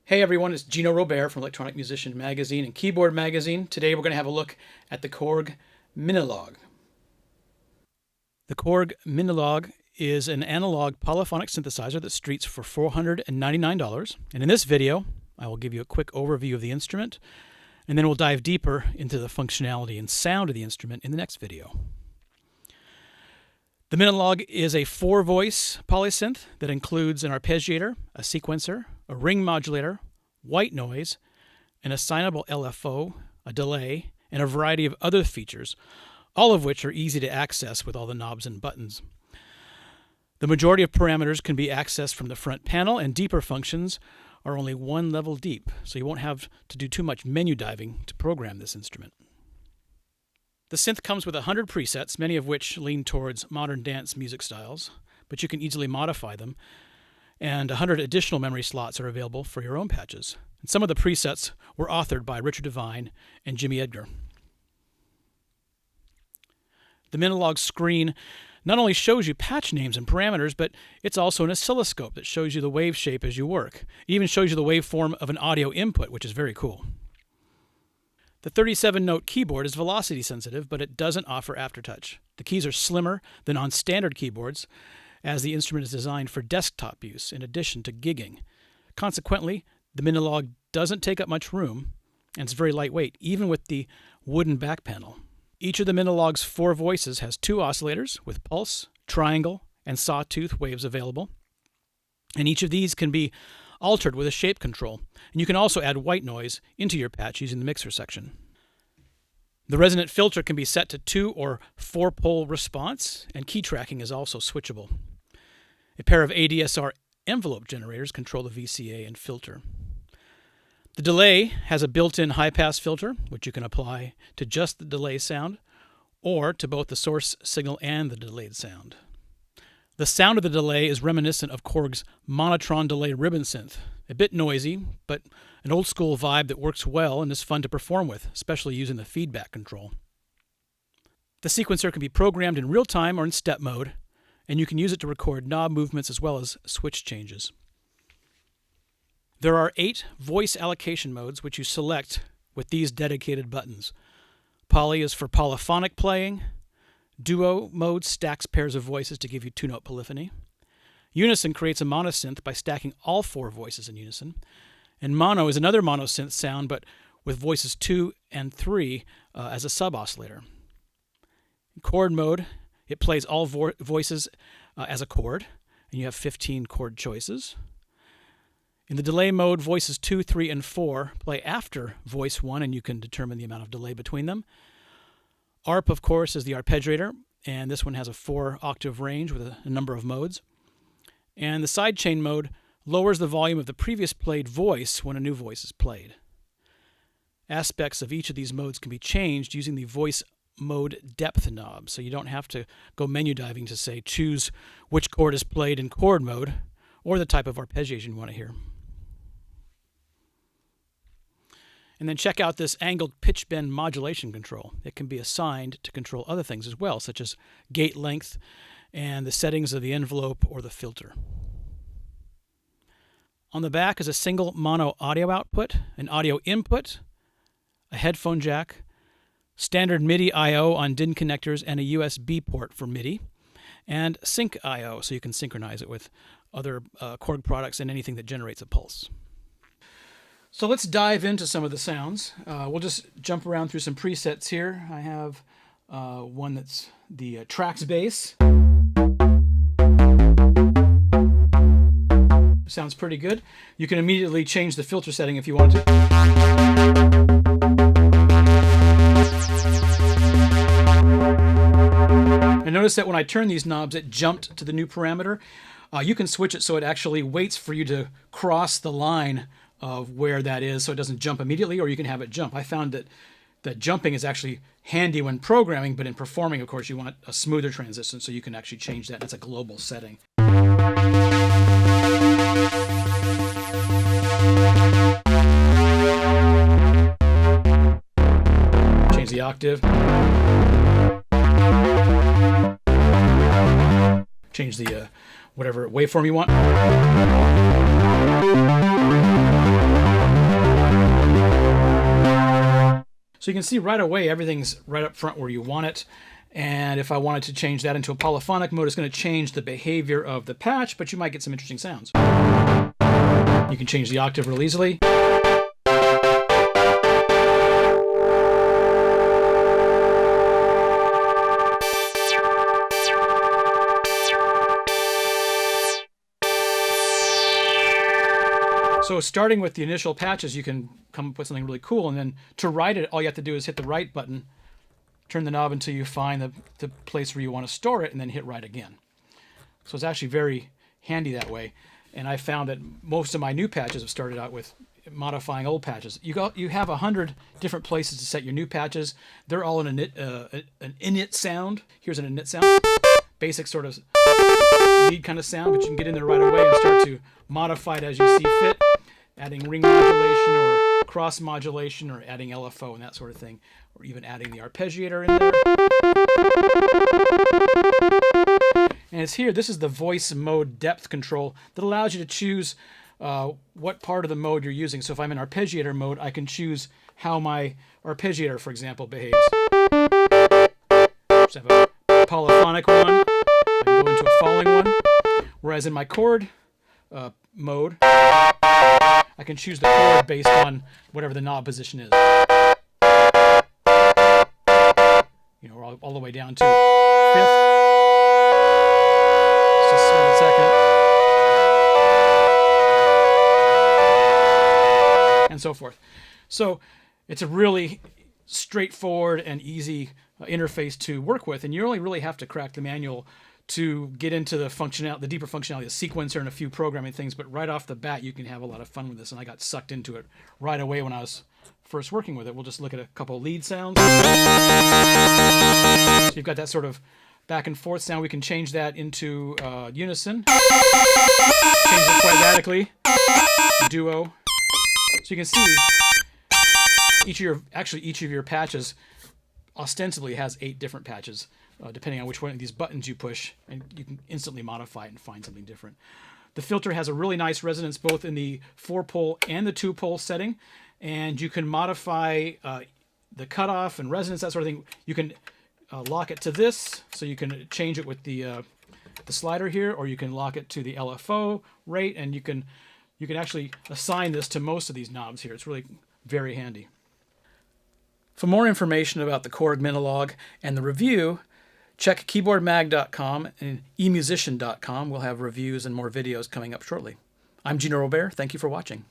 Hey everyone, it's Gino Robert from Electronic Musician Magazine and Keyboard Magazine. Today we're going to have a look at the Korg Minilogue. The Korg Minilogue is an analog polyphonic synthesizer that streets for $499. And in this video, I will give you a quick overview of the instrument, and then we'll dive deeper into the functionality and sound of the instrument in the next video. The Minilogue is a 4-voice polysynth that includes an arpeggiator, a sequencer, a ring modulator, white noise, an assignable LFO, a delay, and a variety of other features, all of which are easy to access with all the knobs and buttons. The majority of parameters can be accessed from the front panel, and deeper functions are only one level deep, so you won't have to do too much menu diving to program this instrument. The synth comes with 100 presets, many of which lean towards modern dance music styles, but you can easily modify them, and 100 additional memory slots are available for your own patches. And some of the presets were authored by Richard Devine and Jimmy Edgar. The Minilogue screen not only shows you patch names and parameters, but it's also an oscilloscope that shows you the wave shape as you work. It even shows you the waveform of an audio input, which is very cool. The 37-note keyboard is velocity sensitive, but it doesn't offer aftertouch. The keys are slimmer than on standard keyboards, as the instrument is designed for desktop use in addition to gigging. Consequently, the Minilogue doesn't take up much room, and it's very lightweight, even with the wooden back panel. Each of the Minilogue's 4 voices has 2 oscillators with pulse, triangle, and sawtooth waves available, and each of these can be altered with a shape control, and you can also add white noise into your patch using the mixer section. The resonant filter can be set to 2 or 4-pole response, and key tracking is also switchable. A pair of ADSR envelope generators control the VCA and filter. The delay has a built-in high-pass filter, which you can apply to just the delay sound, or to both the source signal and the delayed sound. The sound of the delay is reminiscent of Korg's monotron delay ribbon synth. A bit noisy, but an old-school vibe that works well and is fun to perform with, especially using the feedback control. The sequencer can be programmed in real time or in step mode, and you can use it to record knob movements as well as switch changes. There are 8 voice allocation modes which you select with these dedicated buttons. Poly is for polyphonic playing. Duo mode stacks pairs of voices to give you 2-note polyphony. Unison creates a monosynth by stacking all 4 voices in unison. And mono is another monosynth sound, but with voices 2 and 3 as a sub-oscillator. In chord mode, it plays all voices as a chord, and you have 15 chord choices. In the delay mode, voices 2, 3, and 4 play after voice 1, and you can determine the amount of delay between them. ARP, of course, is the arpeggiator, and this one has a 4-octave range with a number of modes. And the sidechain mode lowers the volume of the previous played voice when a new voice is played. Aspects of each of these modes can be changed using the voice mode depth knob, so you don't have to go menu diving to, say, choose which chord is played in chord mode or the type of arpeggiation you want to hear. And then check out this angled pitch bend modulation control. It can be assigned to control other things as well, such as gate length and the settings of the envelope or the filter. On the back is a single mono audio output, an audio input, a headphone jack, standard MIDI I/O on DIN connectors, and a USB port for MIDI, and sync I/O, so you can synchronize it with other Korg products and anything that generates a pulse. So let's dive into some of the sounds. We'll just jump around through some presets here. I have one that's the tracks bass. Sounds pretty good. You can immediately change the filter setting if you want to. And notice that when I turn these knobs, it jumped to the new parameter. You can switch it so it actually waits for you to cross the line of where that is, so it doesn't jump immediately, or you can have it jump. I found that jumping is actually handy when programming, but in performing, of course, you want a smoother transition, so you can actually change that. That's a global setting. Change the octave. Change the whatever waveform you want. So you can see right away everything's right up front where you want it. And if I wanted to change that into a polyphonic mode, it's going to change the behavior of the patch, but you might get some interesting sounds. You can change the octave real easily. So starting with the initial patches, you can come up with something really cool. And then to write it, all you have to do is hit the write button, turn the knob until you find the place where you want to store it, and then hit write again. So it's actually very handy that way. And I found that most of my new patches have started out with modifying old patches. You have 100 different places to set your new patches. They're all in an init sound. Here's an init sound. Basic sort of lead kind of sound, but you can get in there right away and start to modify it as you see fit, adding ring modulation or cross modulation or adding LFO and that sort of thing, or even adding the arpeggiator in there. And it's here, this is the voice mode depth control that allows you to choose what part of the mode you're using. So if I'm in arpeggiator mode, I can choose how my arpeggiator, for example, behaves. Just have a polyphonic one, I can go into a falling one. Whereas in my chord mode, I can choose the chord based on whatever the knob position is. You know, all the way down to fifth. Just a second. And so forth. So it's a really straightforward and easy interface to work with, and you only really have to crack the manual to get into the functionality, the deeper functionality, the sequencer and a few programming things, but right off the bat you can have a lot of fun with this, and I got sucked into it right away when I was first working with it. We'll just look at a couple of lead sounds. So you've got that sort of back and forth sound. We can change that into unison. Change it quite radically. Duo. So you can see each of your patches ostensibly has 8 different patches, depending on which one of these buttons you push, and you can instantly modify it and find something different. The filter has a really nice resonance both in the 4-pole and the 2-pole setting, and you can modify the cutoff and resonance, that sort of thing. You can lock it to this, so you can change it with the slider here, or you can lock it to the LFO rate, and you can actually assign this to most of these knobs here. It's really very handy. For more information about the Korg Minilogue and the review, check keyboardmag.com and emusician.com. We'll have reviews and more videos coming up shortly. I'm Gino Robert. Thank you for watching.